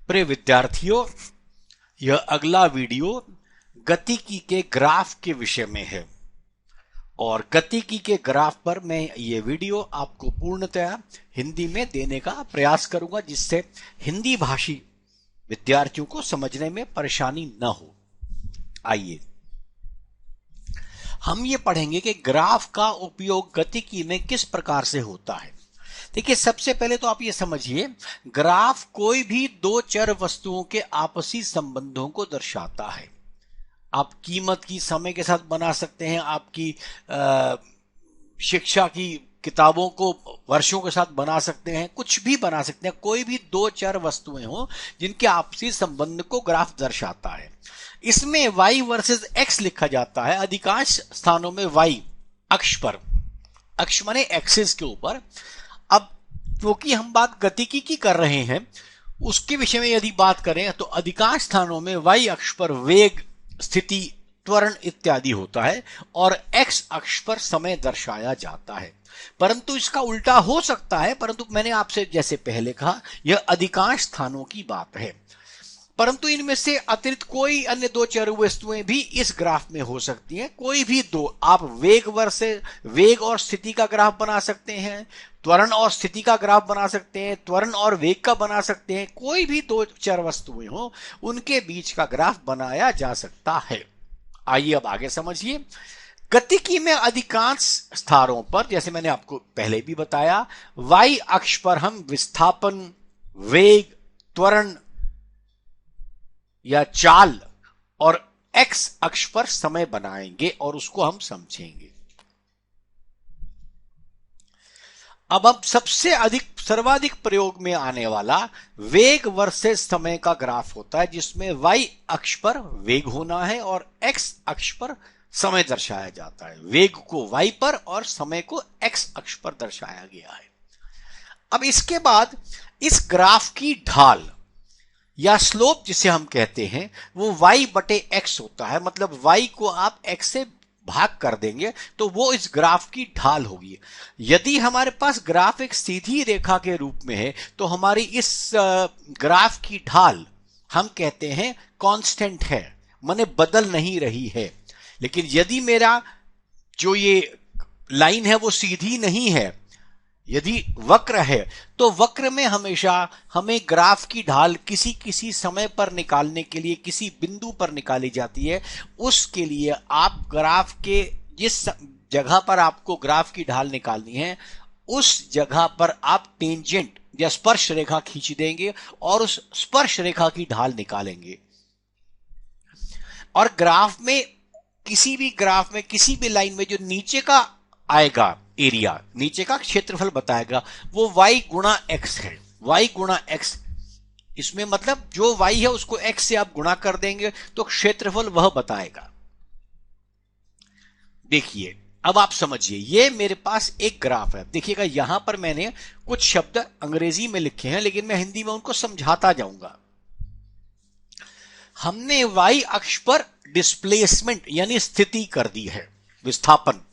प्रिय विद्यार्थियों, यह अगला वीडियो गतिकी के ग्राफ के विषय में है और गतिकी के ग्राफ पर मैं ये वीडियो आपको पूर्णतया हिंदी में देने का प्रयास करूंगा, जिससे हिंदी भाषी विद्यार्थियों को समझने में परेशानी न हो। आइए हम ये पढ़ेंगे कि ग्राफ का उपयोग गतिकी में किस प्रकार से होता है। देखिए, सबसे पहले तो आप ये समझिए, ग्राफ कोई भी दो चर वस्तुओं के आपसी संबंधों को दर्शाता है। आप कीमत की समय के साथ बना सकते हैं, आपकी शिक्षा की किताबों को वर्षों के साथ बना सकते हैं, कुछ भी बना सकते हैं। कोई भी दो चर वस्तुएं हो जिनके आपसी संबंध को ग्राफ दर्शाता है। इसमें y वर्सेस x लिखा जाता है। अधिकांश स्थानों में y अक्ष पर, अक्ष माने एक्सिस के ऊपर। अब क्योंकि हम बात गतिकी की कर रहे हैं, उसके विषय में यदि बात करें तो अधिकांश स्थानों में y अक्ष पर वेग, स्थिति, त्वरण इत्यादि होता है और x अक्ष पर समय दर्शाया जाता है। परंतु इसका उल्टा हो सकता है, परंतु मैंने आपसे जैसे पहले कहा, यह अधिकांश स्थानों की बात है। परंतु इनमें से अतिरिक्त कोई अन्य दो चर वस्तुएं भी इस ग्राफ में हो सकती हैं। कोई भी दो, आप वेग और स्थिति का ग्राफ बना सकते हैं, त्वरण और स्थिति का ग्राफ बना सकते हैं, त्वरण और वेग का बना सकते हैं। कोई भी दो चर वस्तुएं हो, उनके बीच का ग्राफ बनाया जा सकता है। आइए अब आगे समझिए। गतिकी में अधिकांश स्थानों पर, जैसे मैंने आपको पहले भी बताया, y अक्ष पर हम विस्थापन, वेग, त्वरण या चाल और x अक्ष पर समय बनाएंगे और उसको हम समझेंगे। अब सर्वाधिक प्रयोग में आने वाला वेग वर्सेस समय का ग्राफ होता है, जिसमें y अक्ष पर वेग होना है और x अक्ष पर समय दर्शाया जाता है। वेग को y पर और समय को x अक्ष पर दर्शाया गया है। अब इसके बाद इस ग्राफ की ढाल या स्लोप जिसे हम कहते हैं, वो y बटे x होता है। मतलब y को आप x से भाग कर देंगे तो वो इस ग्राफ की ढाल होगी। यदि हमारे पास ग्राफ एक सीधी रेखा के रूप में है तो हमारी इस ग्राफ की ढाल हम कहते हैं कांस्टेंट है, माने बदल नहीं रही है। लेकिन यदि मेरा जो ये लाइन है वो सीधी नहीं है, यदि वक्र है, तो वक्र में हमेशा हमें ग्राफ की ढाल किसी समय पर निकालने के लिए किसी बिंदु पर निकाली जाती है। उसके लिए आप ग्राफ के जिस जगह पर आपको ग्राफ की ढाल निकालनी है, उस जगह पर आप टेंजेंट या स्पर्श रेखा खींच देंगे और उस स्पर्श रेखा की ढाल निकालेंगे। और ग्राफ में किसी भी लाइन में जो नीचे का आएगा एरिया, नीचे का क्षेत्रफल बताएगा, वो y गुणा x है। y गुणा x, इसमें मतलब जो y है उसको x से आप गुणा कर देंगे तो क्षेत्रफल वह बताएगा। देखिए, अब आप समझिए, ये मेरे पास एक ग्राफ है। देखिएगा, यहां पर मैंने कुछ शब्द अंग्रेजी में लिखे हैं, लेकिन मैं हिंदी में उनको समझाता जाऊंगा। हमने y अक्ष पर डिस्प्लेसमेंट यानी स्थिति कर दी है, विस्थापन।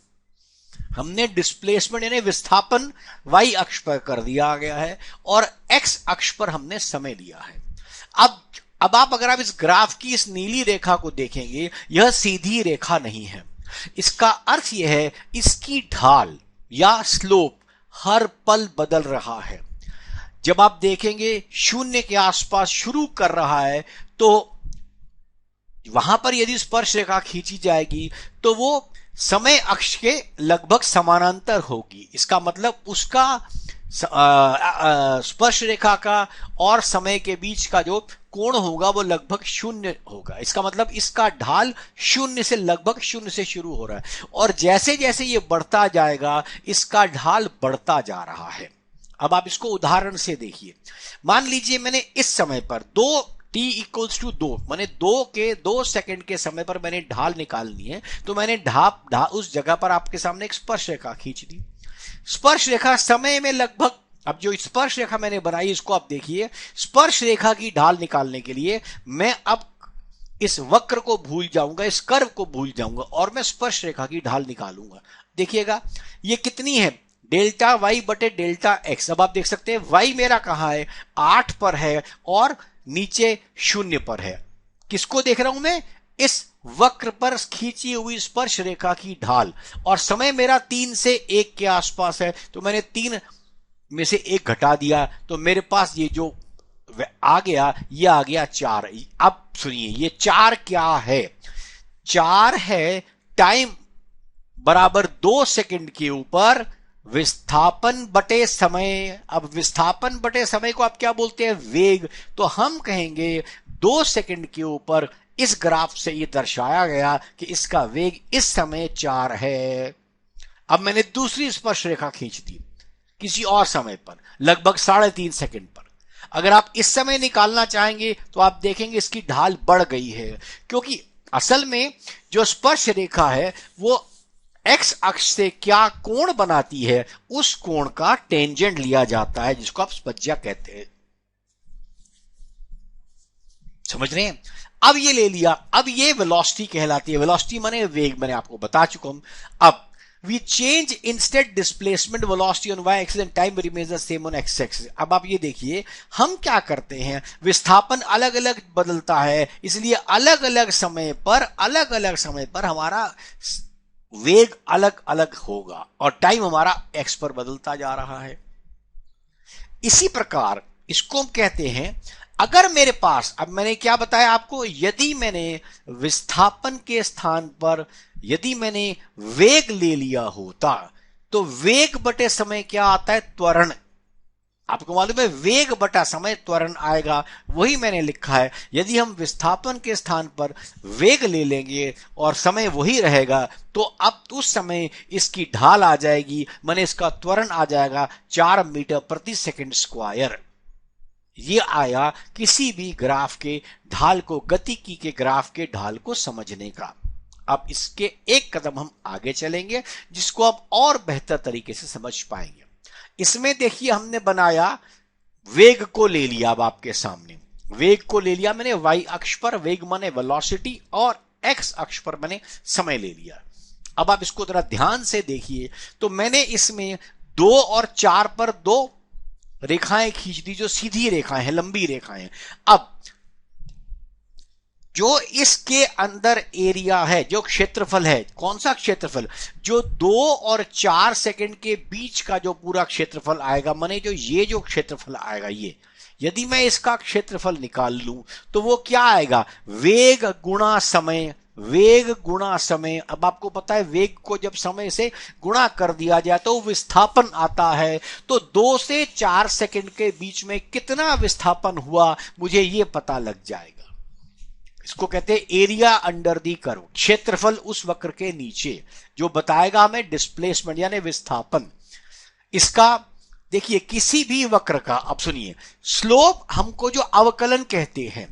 हमने डिस्प्लेसमेंट यानी विस्थापन y अक्ष पर कर दिया गया है और x अक्ष पर हमने समय लिया है। अब अगर आप इस ग्राफ की इस नीली रेखा को देखेंगे, यह सीधी रेखा नहीं है। इसका अर्थ यह है, इसकी ढाल या स्लोप हर पल बदल रहा है। जब आप देखेंगे शून्य के आसपास शुरू कर रहा है, तो वहां पर यदि स्पर्श रेखा खींची जाएगी तो वो समय अक्ष के लगभग समानांतर होगी। इसका मतलब उसका स्पर्श रेखा का और समय के बीच का जो कोण होगा वो लगभग शून्य होगा। इसका मतलब इसका ढाल लगभग शून्य से शुरू हो रहा है और जैसे जैसे ये बढ़ता जाएगा इसका ढाल बढ़ता जा रहा है। अब आप इसको उदाहरण से देखिए। मान लीजिए मैंने इस समय पर t इक्वल्स टू 2, मैंने 2 सेकंड के समय पर मैंने ढाल निकालनी है, तो मैंने उस जगह पर आपके सामने एक स्पर्श रेखा खींच दी। स्पर्श रेखा समय में लगभग, अब जो स्पर्श रेखा मैंने बनाई इसको आप देखिए, स्पर्श रेखा की ढाल निकालने के लिए मैं अब इस वक्र को भूल जाऊंगा, इस कर्व को भूल जाऊंगा और मैं स्पर्श रेखा की ढाल निकालूंगा। देखिएगा ये कितनी है, डेल्टा y बटे डेल्टा x। अब आप देख सकते हैं y मेरा कहां है, 8 पर है और नीचे 0 पर है। किसको देख रहा हूं मैं? इस वक्र पर खींची हुई स्पर्श रेखा की ढाल, और समय मेरा 3 से 1 के आसपास है, तो मैंने 3 में से 1 घटा दिया, तो मेरे पास ये जो आ गया, ये आ गया 4। अब सुनिए, ये 4 क्या है? 4 है टाइम बराबर 2 सेकंड के ऊपर विस्थापन बटे समय। अब विस्थापन बटे समय को आप क्या बोलते हैं? वेग। तो हम कहेंगे 2 सेकंड के ऊपर इस ग्राफ से ये दर्शाया गया कि इसका वेग इस समय 4 है। अब मैंने दूसरी स्पर्श रेखा खींच दी किसी और समय पर, लगभग 3.5 सेकंड पर। अगर आप इस समय निकालना चाहेंगे तो आप देखेंगे इसकी ढाल बढ़ गई है, क्योंकि असल में जो स्पर्श रेखा है वो एक्स अक्ष से क्या कोण बनाती है, उस कोण का टेंजेंट लिया जाता है, जिसको आप स्पज्या कहते हैं। समझ रहे हैं? अब ये ले लिया, अब ये वेलोसिटी कहलाती है। वेलोसिटी माने वेग, मैंने आपको बता चुका हूं। अब we change instead displacement velocity on y axis and time remains the same on x axis। अब आप ये देखिए, हम क्या करते हैं, विस्थापन अलग अलग बदलता है, इसलिए अलग अलग समय पर हमारा वेग अलग अलग होगा और टाइम हमारा x पर बदलता जा रहा है। इसी प्रकार इसको हम कहते हैं, अगर मेरे पास, अब मैंने क्या बताया आपको, यदि मैंने विस्थापन के स्थान पर यदि मैंने वेग ले लिया होता, तो वेग बटे समय क्या आता है? त्वरण। आपको मालूम है वेग बटा समय त्वरण आएगा, वही मैंने लिखा है। यदि हम विस्थापन के स्थान पर वेग ले लेंगे और समय वही रहेगा, तो अब उस समय इसकी ढाल आ जाएगी, माने इसका त्वरण आ जाएगा 4 मीटर प्रति सेकंड स्क्वायर। ये आया किसी भी ग्राफ के ढाल को, गतिकी के ग्राफ के ढाल को समझने का। अब इसके एक कदम हम आगे चलेंगे, जिसको आप और बेहतर तरीके से समझ पाएंगे। इसमें देखिए, हमने बनाया, वेग को ले लिया। अब आपके सामने वेग को ले लिया मैंने y अक्ष पर, वेग माने वेलोसिटी, और x अक्ष पर मैंने समय ले लिया। अब आप इसको जरा ध्यान से देखिए, तो मैंने इसमें 2 और 4 पर 2 रेखाएं खींच दी, जो सीधी रेखाएं हैं, लंबी रेखाएं हैं। अब जो इसके अंदर एरिया है, जो क्षेत्रफल है, कौन सा क्षेत्रफल? जो 2 और 4 सेकंड के बीच का जो पूरा क्षेत्रफल आएगा, माने जो ये जो क्षेत्रफल आएगा, ये यदि मैं इसका क्षेत्रफल निकाल लूं तो वो क्या आएगा? वेग गुणा समय। वेग गुणा समय। अब आपको पता है वेग को जब समय से गुणा कर दिया जाए तो विस्थापन आता है। तो 2 से 4 सेकंड के बीच में कितना विस्थापन हुआ, मुझे ये पता लग जाएगा। इसको कहते हैं एरिया अंडर दी कर्व, क्षेत्रफल उस वक्र के नीचे, जो बताएगा हमें डिस्प्लेसमेंट यानी विस्थापन। इसका देखिए, किसी भी वक्र का, अब सुनिए, स्लोप हमको जो अवकलन कहते हैं,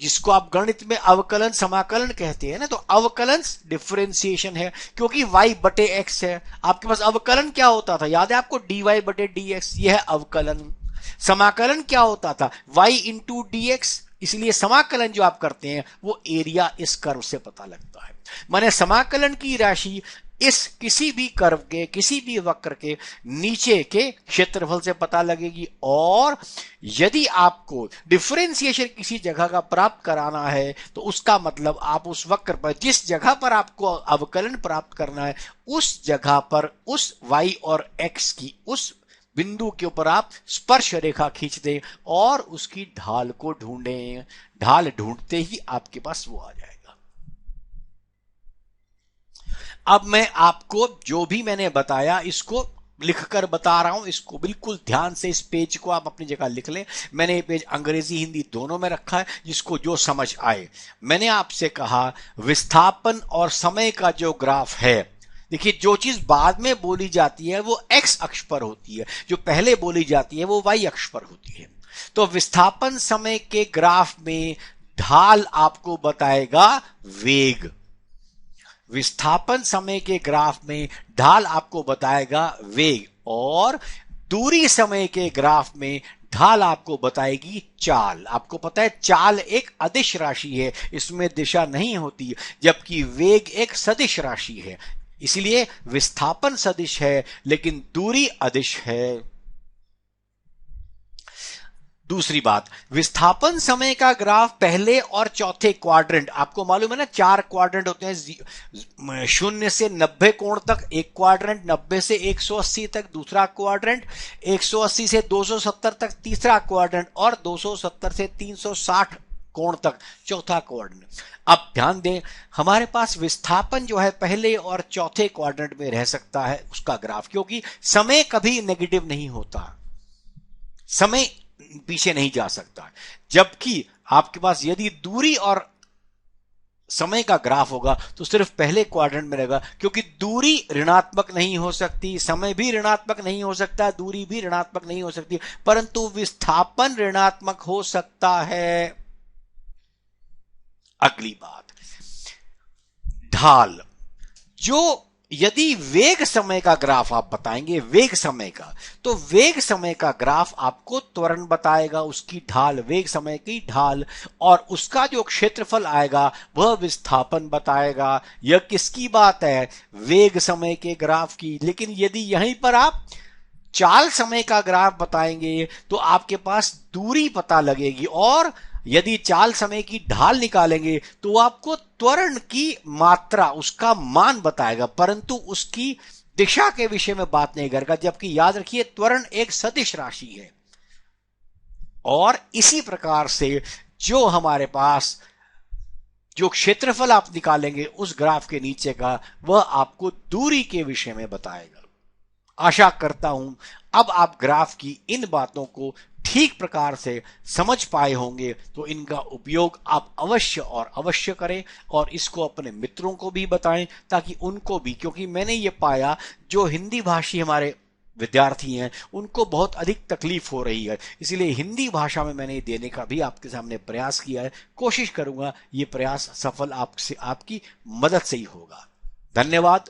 जिसको आप गणित में अवकलन समाकलन कहते हैं ना, तो अवकलन डिफरेंशिएशन है, क्योंकि y बटे x है। आपके पास अवकलन क्या होता था, याद है आपको? dy बटे dx, यह है अवकलन। समाकलन क्या होता था? y into dx। इसलिए समाकलन जो आप करते हैं वो एरिया इस कर्व से पता लगता है। माने समाकलन की राशि इस किसी भी कर्व के, किसी भी वक्र के नीचे के क्षेत्रफल से पता लगेगी। और यदि आपको डिफरेंशिएशन किसी जगह का प्राप्त कराना है, तो उसका मतलब आप उस वक्र पर, जिस जगह पर आपको अवकलन प्राप्त करना है, उस जगह पर उस y और x की उस बिंदु के ऊपर आप स्पर्श रेखा खींच दें और उसकी ढाल को ढूंढें। ढाल ढूंढते ही आपके पास वो आ जाएगा। अब मैं आपको जो भी मैंने बताया इसको लिखकर बता रहा हूं, इसको बिल्कुल ध्यान से, इस पेज को आप अपनी जगह लिख लें। मैंने ये पेज अंग्रेजी हिंदी दोनों में रखा है, जिसको जो समझ आए। मैंने आपसे कहा विस्थापन और समय का जो ग्राफ है, देखिए जो चीज बाद में बोली जाती है वो x अक्ष पर होती है, जो पहले बोली जाती है वो y अक्ष पर होती है। तो विस्थापन समय के ग्राफ में ढाल आपको बताएगा वेग, विस्थापन समय के ग्राफ में ढाल आपको बताएगा वेग, और दूरी समय के ग्राफ में ढाल आपको बताएगी चाल। आपको पता है चाल एक अदिश राशि है, इसमें दिशा नहीं होती, जबकि वेग एक सदिश राशि है। इसलिए विस्थापन सदिश है लेकिन दूरी अदिश है। दूसरी बात, विस्थापन समय का ग्राफ पहले और चौथे क्वाड्रेंट, आपको मालूम है ना 4 क्वाड्रेंट होते हैं, 0 से 90 कोण तक एक क्वाड्रेंट, 90 से 180 तक दूसरा क्वाड्रेंट, 180 से 270 तक तीसरा क्वाड्रेंट और 270 से 360 कोण तक चौथा क्वाड्रेंट। अब ध्यान दें, हमारे पास विस्थापन जो है पहले और चौथे क्वाड्रेंट में रह सकता है उसका ग्राफ, क्योंकि समय कभी नेगेटिव नहीं होता, समय पीछे नहीं जा सकता। जबकि आपके पास यदि दूरी और समय का ग्राफ होगा तो सिर्फ पहले क्वाड्रेंट में रहेगा, क्योंकि दूरी ऋणात्मक नहीं हो सकती, समय भी ऋणात्मक नहीं हो सकता, दूरी भी ऋणात्मक नहीं हो सकती, परंतु विस्थापन ऋणात्मक हो सकता है। अगली बात, ढाल, जो यदि वेग समय का ग्राफ आप बताएंगे, वेग समय का, तो वेग समय का ग्राफ आपको त्वरण बताएगा, उसकी ढाल, वेग समय की ढाल, और उसका जो क्षेत्रफल आएगा वह विस्थापन बताएगा। यह किसकी बात है? वेग समय के ग्राफ की। लेकिन यदि यहीं पर आप चाल समय का ग्राफ बताएंगे तो आपके पास दूरी पता लगेगी, और यदि चाल समय की ढाल निकालेंगे तो आपको त्वरण की मात्रा, उसका मान बताएगा, परंतु उसकी दिशा के विषय में बात नहीं करेगा। जबकि याद रखिए, त्वरण एक सदिश राशि है। और इसी प्रकार से जो हमारे पास जो क्षेत्रफल आप निकालेंगे उस ग्राफ के नीचे का, वह आपको दूरी के विषय में बताएगा। आशा करता हूं अब आप ग्राफ की इन बातों को ठीक प्रकार से समझ पाए होंगे, तो इनका उपयोग आप अवश्य और अवश्य करें, और इसको अपने मित्रों को भी बताएं ताकि उनको भी, क्योंकि मैंने ये पाया जो हिंदी भाषी हमारे विद्यार्थी हैं उनको बहुत अधिक तकलीफ हो रही है, इसलिए हिंदी भाषा में मैंने देने का भी आपके सामने प्रयास किया है। कोशिश करूंगा ये प्रयास सफल आपसे, आपकी मदद से ही होगा। धन्यवाद।